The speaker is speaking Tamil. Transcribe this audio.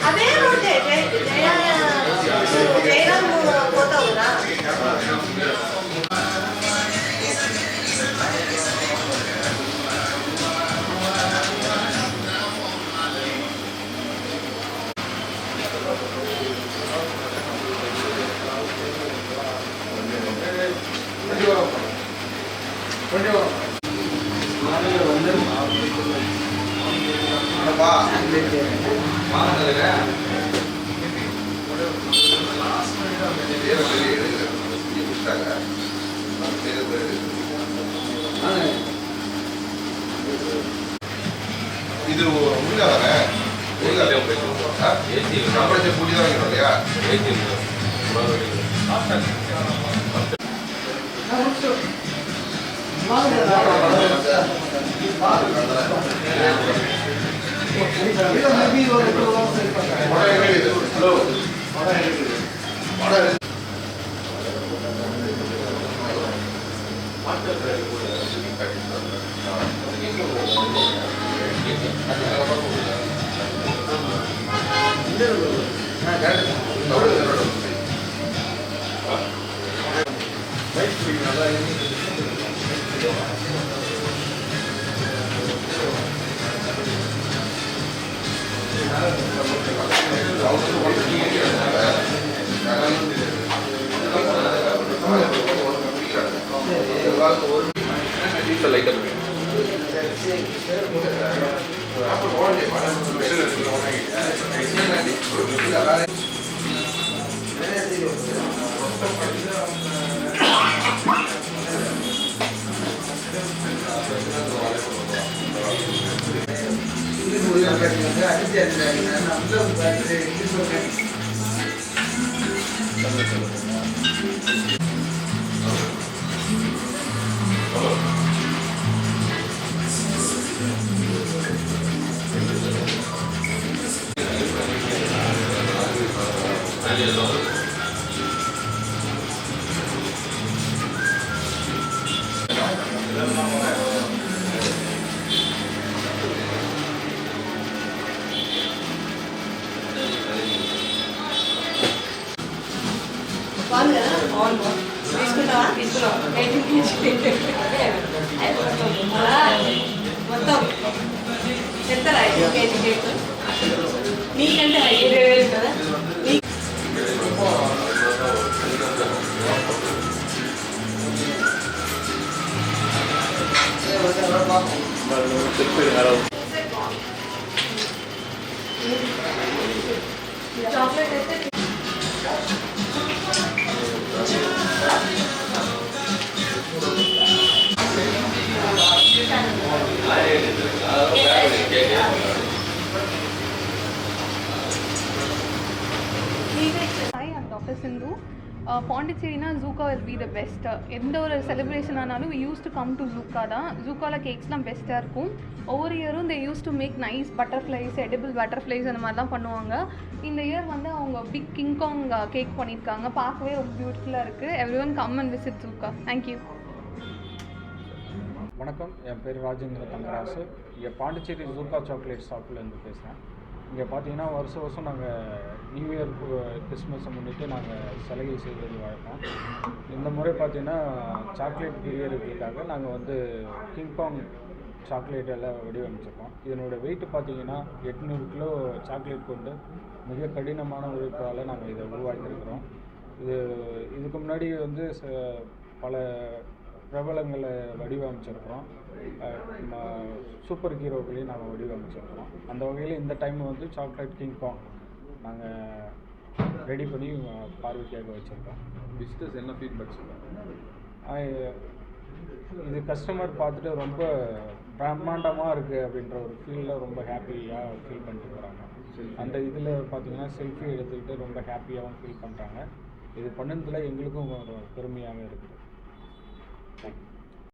అదే రోడ్డే జయరామ్ పోతావురా இது முடியாதானே சம்பளத்தை கூட்டி தான் வைக்கணும் இல்லையா? మొత్తం చెప్తారా 5 కేజీ కేక్ నీకంటే 20,000 కదా చాక్లెట్ అయితే Dr. Sindhu. Pondicherry Zooka will be the best. எந்த ஒரு செலிப்ரேஷன் ஆனாலும் we used to come to Zooka தான். Zookaல கேக்ஸ்லாம் பெஸ்ட்டாக இருக்கும். ஒவ்வொரு இயரும் they used to make nice butterflies, edible butterflies அந்த மாதிரிலாம் பண்ணுவாங்க. இந்த இயர் வந்து அவங்க பிக் கிங் காங் கேக் பண்ணியிருக்காங்க. பார்க்கவே ரொம்ப பியூட்டிஃபுல்லாக இருக்குது. everyone come and visit Zooka. Thank you. வணக்கம், என் பேர் ராஜேந்திர தங்கராசு. இங்கே பாண்டிச்சேரி ஜூக்கா சாக்லேட் ஷாப்லேருந்து பேசுகிறேன். இங்கே பார்த்தீங்கன்னா வருஷம் நாங்கள் நியூ இயர் கிறிஸ்மஸை முன்னிட்டு நாங்கள் சலுகை செய்வது வழக்கம். இந்த முறை பார்த்திங்கன்னா சாக்லேட் பிரியர்களுக்காக நாங்கள் வந்து கிங்காங் சாக்லேட் எல்லாம் வடிவமைச்சிருக்கோம். இதனோட வெயிட் பார்த்திங்கன்னா 800 கிலோ சாக்லேட் கொண்டு மிக கடினமான உழைப்பால் நாங்கள் இதை உருவாக்கியிருக்கிறோம். இதுக்கு முன்னாடி வந்து பல பிரபலங்களை வடிவமைச்சிருக்கிறோம். சூப்பர் ஹீரோக்களையும் நாங்கள் வடிவமைச்சிருக்கிறோம். அந்த வகையில் இந்த டைம் வந்து சாக்லேட் கிங்காங் நாங்கள் ரெடி பண்ணி பார்வைக்காக வச்சுருக்கோம். விசிட்டர்ஸ் என்ன ஃபீட்பேக் சொல்லுவாங்க? இது கஸ்டமர் பார்த்துட்டு ரொம்ப பிரம்மாண்டமாக இருக்குது அப்படின்ற ஒரு ஃபீலில் ரொம்ப ஹாப்பியாக ஃபீல் பண்ணிட்டு போகிறாங்க. அந்த இதில் பார்த்தீங்கன்னா செல்ஃபி எடுத்துக்கிட்டு ரொம்ப ஹாப்பியாகவும் ஃபீல் பண்ணுறாங்க. இது பண்ணதில் எங்களுக்கும் ஒரு பெருமையாக இருக்குது. தேங்க்யூ.